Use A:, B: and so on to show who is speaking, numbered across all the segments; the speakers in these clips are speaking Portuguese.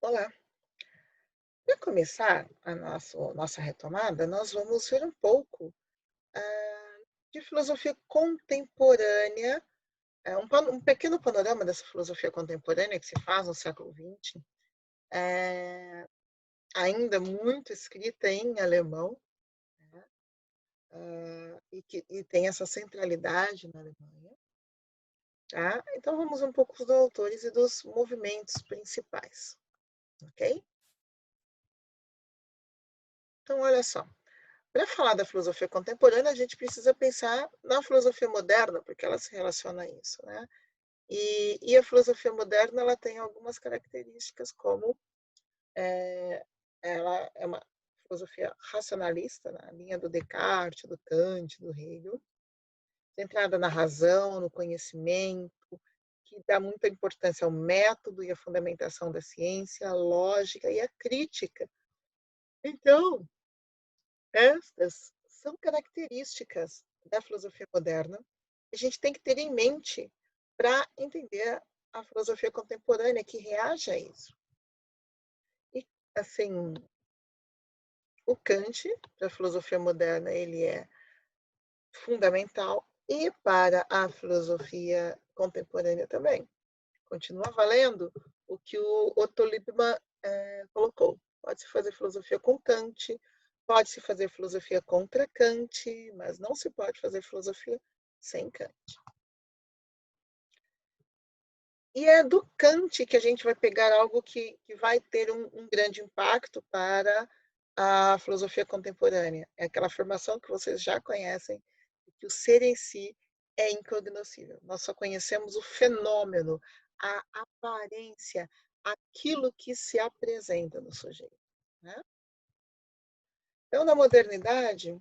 A: Olá. Para começar a nossa retomada, nós vamos ver um pouco, de filosofia contemporânea, um pequeno panorama dessa filosofia contemporânea que se faz no século XX, eh, ainda muito escrita em alemão, né, e tem essa centralidade na Alemanha, tá. Então vamos um pouco dos autores e dos movimentos principais, ok? Então olha só. Para falar da filosofia contemporânea, a gente precisa pensar na filosofia moderna, porque ela se relaciona a isso, né. E a filosofia moderna, ela tem algumas características como, ela é uma filosofia racionalista, na linha do Descartes, do Kant, do Hegel, centrada na razão, no conhecimento, que dá muita importância ao método e à fundamentação da ciência, à lógica e à crítica. Então, estas são características da filosofia moderna, que a gente tem que ter em mente para entender a filosofia contemporânea que reage a isso. E, assim, o Kant, para a filosofia moderna, ele é fundamental e para a filosofia contemporânea também. Continua valendo o que o Otto Liebmann colocou. Pode-se fazer filosofia com Kant, pode-se fazer filosofia contra Kant, mas não se pode fazer filosofia sem Kant. E é do Kant que a gente vai pegar algo que vai ter um grande impacto para a filosofia contemporânea. É aquela afirmação que vocês já conhecem, que o ser em si é incognoscível. Nós só conhecemos o fenômeno, a aparência, aquilo que se apresenta no sujeito, né? Então, na modernidade,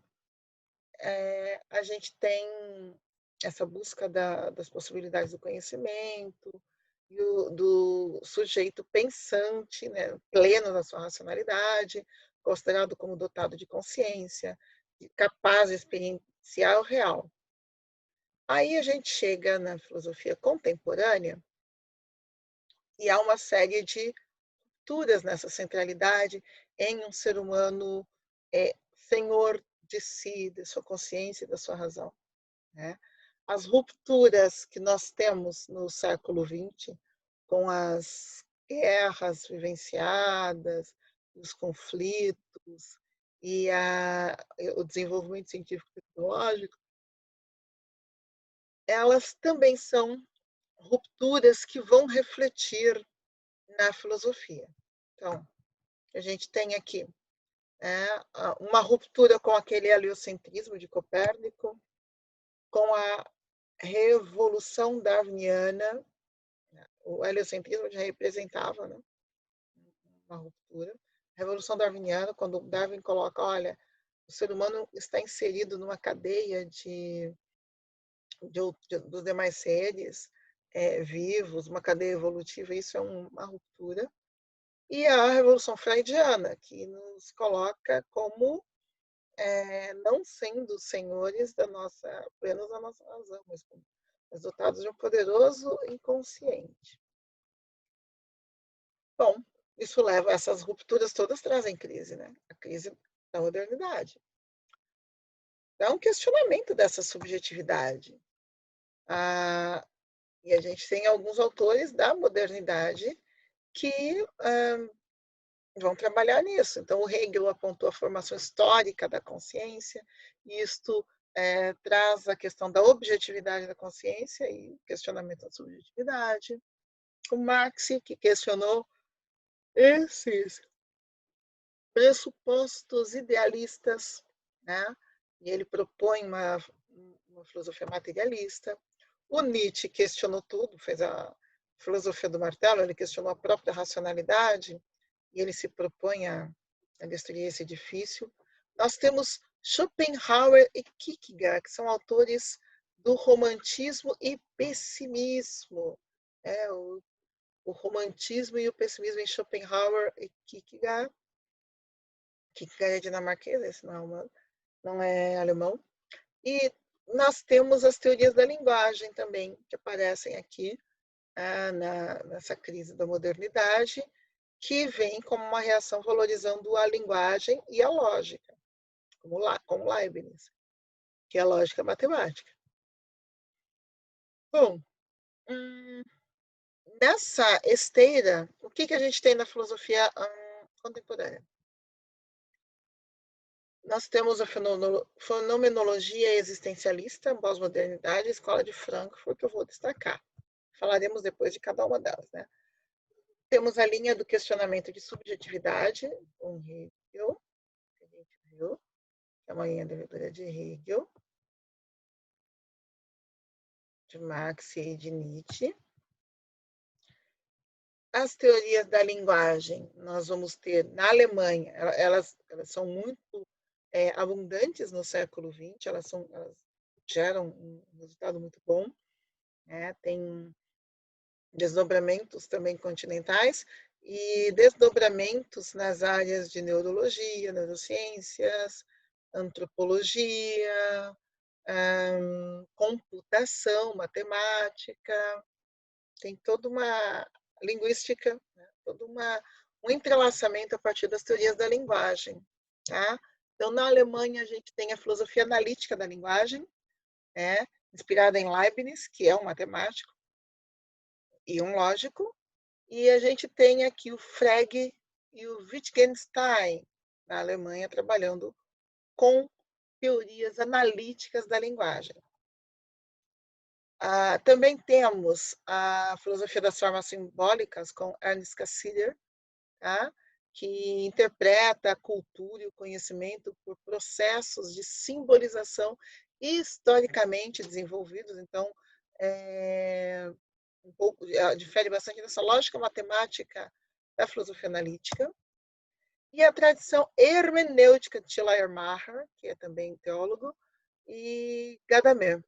A: a gente tem essa busca das possibilidades do conhecimento, do sujeito pensante, né, pleno da sua racionalidade, considerado como dotado de consciência, capaz de experienciar o real. Aí a gente chega na filosofia contemporânea e há uma série de rupturas nessa centralidade em um ser humano senhor de si, de sua consciência e da sua razão, né? As rupturas que nós temos no século XX, com as guerras vivenciadas, os conflitos e o desenvolvimento científico e tecnológico, elas também são rupturas que vão refletir na filosofia. Então, a gente tem aqui uma ruptura com aquele heliocentrismo de Copérnico, com a revolução darwiniana. O heliocentrismo já representava, né, uma ruptura. A revolução darwiniana, quando Darwin coloca, olha, o ser humano está inserido numa cadeia dos demais seres vivos, uma cadeia evolutiva, isso é uma ruptura. E a revolução freudiana, que nos coloca como não sendo senhores plenos da nossa razão, mas dotados de um poderoso inconsciente. Bom, isso leva, essas rupturas todas trazem crise, né? A crise da modernidade. É um questionamento dessa subjetividade. Ah, e a gente tem alguns autores da modernidade que vão trabalhar nisso. Então, o Hegel apontou a formação histórica da consciência, e isto traz a questão da objetividade da consciência e o questionamento da subjetividade. O Marx, que questionou esses pressupostos idealistas, né? E ele propõe uma filosofia materialista. O Nietzsche questionou tudo, fez a filosofia do martelo, ele questionou a própria racionalidade, e ele se propõe a destruir esse edifício. Nós temos Schopenhauer e Kierkegaard, que são autores do romantismo e pessimismo. O romantismo e o pessimismo em Schopenhauer e Kierkegaard. Kierkegaard é dinamarquês, esse não é alemão. E nós temos as teorias da linguagem também, que aparecem aqui nessa crise da modernidade, que vem como uma reação valorizando a linguagem e a lógica, como Leibniz, que é a lógica matemática. Bom, hum, nessa esteira, o que a gente tem na filosofia contemporânea? Nós temos a fenomenologia existencialista, pós-modernidade, a escola de Frankfurt, que eu vou destacar. Falaremos depois de cada uma delas, né? Temos a linha do questionamento de subjetividade, com Hegel, que a gente viu, que é uma linha da leitura de Hegel, de Marx e de Nietzsche. As teorias da linguagem, nós vamos ter na Alemanha, elas são muito abundantes no século XX, elas geram um resultado muito bom, né? Tem desdobramentos também continentais e desdobramentos nas áreas de neurologia, neurociências, antropologia, computação, matemática, tem toda uma linguística, né? Um entrelaçamento a partir das teorias da linguagem. Tá? Então, na Alemanha, a gente tem a filosofia analítica da linguagem, né? Inspirada em Leibniz, que é um matemático e um lógico, e a gente tem aqui o Frege e o Wittgenstein, na Alemanha, trabalhando com teorias analíticas da linguagem. Também temos a filosofia das formas simbólicas, com Ernst Cassirer, tá? Que interpreta a cultura e o conhecimento por processos de simbolização historicamente desenvolvidos. Então, um pouco difere bastante dessa lógica matemática da filosofia analítica. E a tradição hermenêutica de Schleiermacher, que é também teólogo, e Gadamer.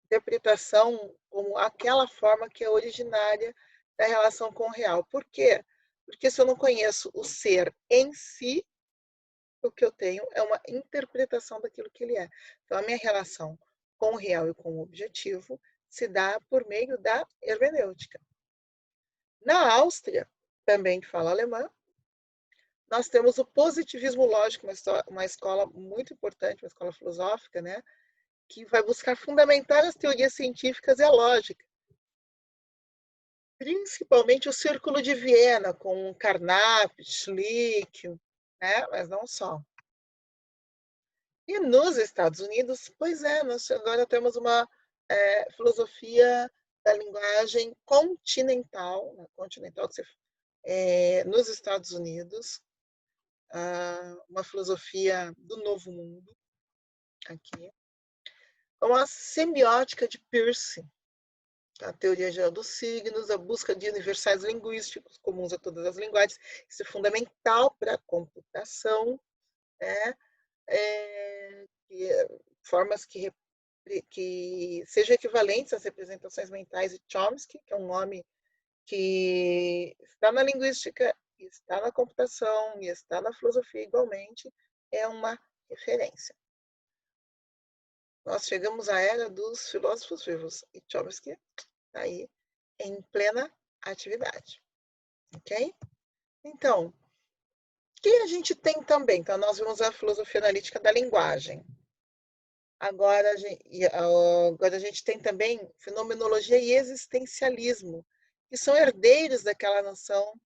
A: Interpretação como aquela forma que é originária da relação com o real. Por quê? Porque se eu não conheço o ser em si, o que eu tenho é uma interpretação daquilo que ele é. Então, a minha relação com o real e com o objetivo se dá por meio da hermenêutica. Na Áustria, também de fala alemã, nós temos o positivismo lógico, uma escola muito importante, uma escola filosófica, né, que vai buscar fundamentar as teorias científicas e a lógica. Principalmente o Círculo de Viena, com Carnap, Schlick, né, mas não só. E nos Estados Unidos, pois é, nós agora temos uma filosofia da linguagem continental, né, nos Estados Unidos, uma filosofia do novo mundo, aqui, com a semiótica de Peirce, a teoria geral dos signos, a busca de universais linguísticos comuns a todas as linguagens, isso é fundamental para a computação, né? Formas que sejam equivalentes às representações mentais de Chomsky, que é um nome que está na linguística, está na computação e está na filosofia igualmente, é uma referência. Nós chegamos à era dos filósofos vivos e Chomsky está aí em plena atividade, ok? Então, o que a gente tem também? Então, nós vimos a filosofia analítica da linguagem. Agora a gente tem também fenomenologia e existencialismo, que são herdeiros daquela noção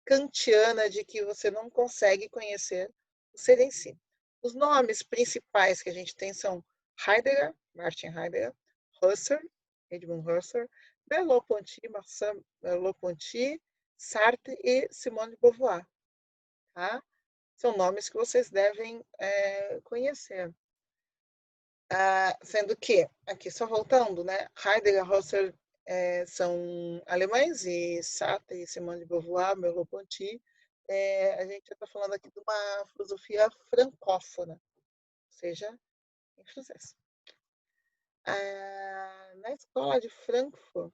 A: kantiana de que você não consegue conhecer o ser em si. Os nomes principais que a gente tem são Heidegger, Martin Heidegger, Husserl, Edmund Husserl, Merleau-Ponty, Marcel Merleau-Ponty, Sartre e Simone de Beauvoir. Tá? São nomes que vocês devem conhecer. Sendo que, aqui só voltando, né, Heidegger e Husserl são alemães e Sartre e Simone de Beauvoir, Merleau-Ponty, a gente está falando aqui de uma filosofia francófona, ou seja, em francês. Na escola de Frankfurt,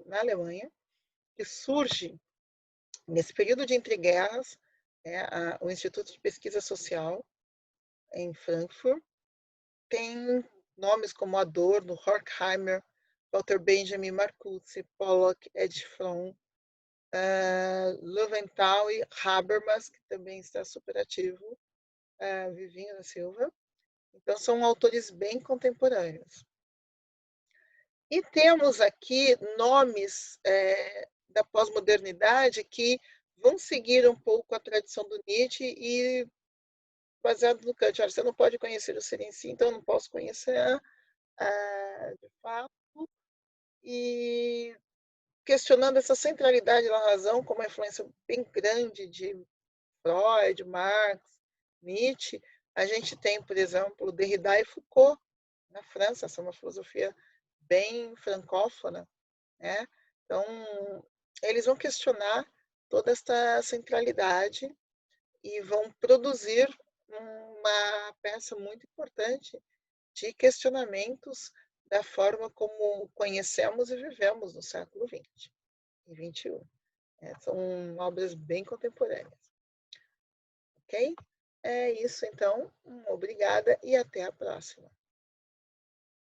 A: na Alemanha, que surge nesse período de entreguerras, o Instituto de Pesquisa Social em Frankfurt, tem nomes como Adorno, Horkheimer, Walter Benjamin, Marcuse, Pollock, Edith Fromm, Löwenthal e Habermas, que também está super ativo, Vivinho da Silva. Então, são autores bem contemporâneos. E temos aqui nomes da pós-modernidade que vão seguir um pouco a tradição do Nietzsche e baseado no Kant. Olha, você não pode conhecer o ser em si, então eu não posso conhecer de fato. E questionando essa centralidade da razão como uma influência bem grande de Freud, Marx, Nietzsche, a gente tem, por exemplo, Derrida e Foucault, na França. Essa é uma filosofia bem francófona, né? Então, eles vão questionar toda esta centralidade e vão produzir uma peça muito importante de questionamentos da forma como conhecemos e vivemos no século XX e XXI. São obras bem contemporâneas. Ok? É isso, então. Obrigada e até a próxima.